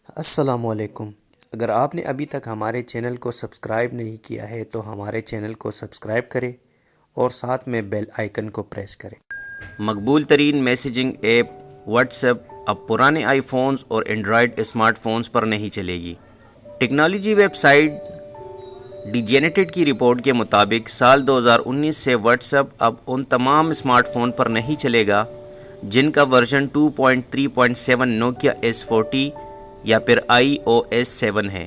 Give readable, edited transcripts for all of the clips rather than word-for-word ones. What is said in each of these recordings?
السلام علیکم۔ اگر آپ نے ابھی تک ہمارے چینل کو سبسکرائب نہیں کیا ہے تو ہمارے چینل کو سبسکرائب کریں اور ساتھ میں بیل آئیکن کو پریس کریں۔ مقبول ترین میسیجنگ ایپ واٹس ایپ اب پرانے آئی فونز اور اینڈرائڈ اسمارٹ فونز پر نہیں چلے گی۔ ٹیکنالوجی ویب سائٹ ڈیجینیٹڈ کی رپورٹ کے مطابق سال 2019 سے واٹس ایپ اب ان تمام اسمارٹ فون پر نہیں چلے گا جن کا ورژن 2.3.7 نوکیا S40 یا پھر iOS 7 ہے۔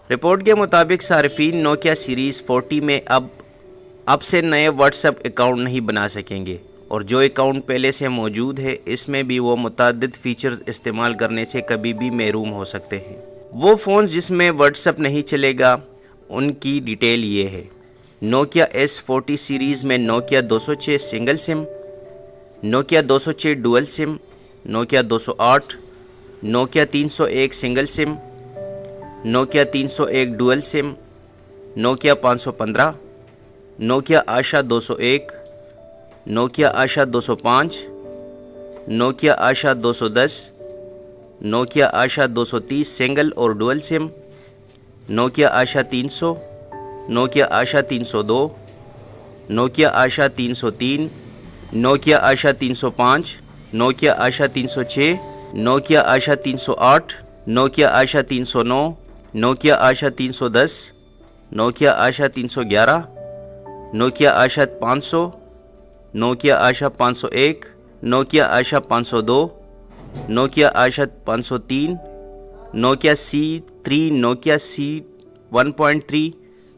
رپورٹ کے مطابق صارفین نوکیا سیریز 40 میں اب سے نئے واٹس ایپ اکاؤنٹ نہیں بنا سکیں گے، اور جو اکاؤنٹ پہلے سے موجود ہے اس میں بھی وہ متعدد فیچرز استعمال کرنے سے کبھی بھی محروم ہو سکتے ہیں۔ وہ فونز جس میں واٹس ایپ نہیں چلے گا ان کی ڈیٹیل یہ ہے: نوکیا S40 سیریز میں نوکیا 206 سنگل سم، نوکیا 206 ڈوئل سم، نوکیا 208، نوکیا 301 سنگل سم، نوکیا 301 ڈوئل سم، نوکیا 515، نوکیا آشا 201، نوکیا آشا 205، نوکیا آشا 210، نوکیا آشا 230 سنگل اور ڈوئل سم، نوکیا آشا 300، نوکیا آشا 302، نوکیا آشا 303، نوکیا آشا 305، نوکیا آشا 306، نوکیا آشا 308، نوکیا آشا 309، نوکیا آشا 310، Nokia آشا 311، Nokia آشا 500، Nokia آشا 501، Nokia آشا 502، Nokia آشا 503، Nokia C3، Nokia C1.3،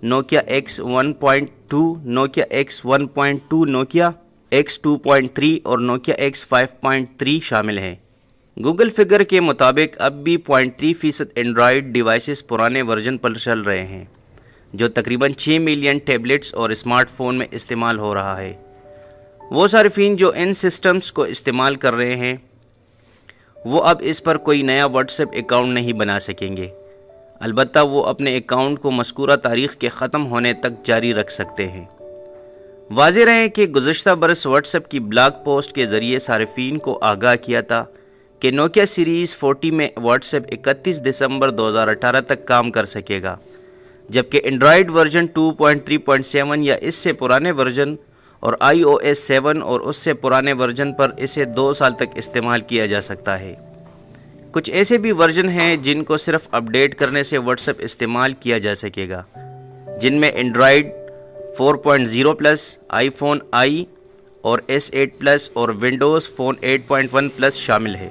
Nokia X1.2، Nokia X1.2، Nokia X2.3 اور Nokia X5.3 شامل ہیں۔ Google figure کے مطابق اب بھی 0.3% Android devices پرانے version پر چل رہے ہیں، جو تقریباً 6 ملین ٹیبلٹس اور اسمارٹ فون میں استعمال ہو رہا ہے۔ وہ صارفین جو ان سسٹمز کو استعمال کر رہے ہیں وہ اب اس پر کوئی نیا واٹس ایپ اکاؤنٹ نہیں بنا سکیں گے، البتہ وہ اپنے اکاؤنٹ کو مذکورہ تاریخ کے ختم ہونے تک جاری رکھ سکتے ہیں۔ واضح رہے کہ گزشتہ برس واٹس ایپ کی بلاگ پوسٹ کے ذریعے صارفین کو آگاہ کیا تھا کہ نوکیا سیریز 40 میں واٹس ایپ 31 دسمبر 2018 تک کام کر سکے گا، جبکہ اینڈرائڈ ورژن 2.3.7 یا اس سے پرانے ورژن اور iOS 7 اور اس سے پرانے ورژن پر اسے 2 سال تک استعمال کیا جا سکتا ہے۔ کچھ ایسے بھی ورژن ہیں جن کو صرف اپ ڈیٹ کرنے سے واٹس ایپ استعمال کیا جا سکے گا، جن میں Android 4.0 plus, I phone I اور S8 پلس اور ونڈوز فون 8.1 پلس شامل ہے۔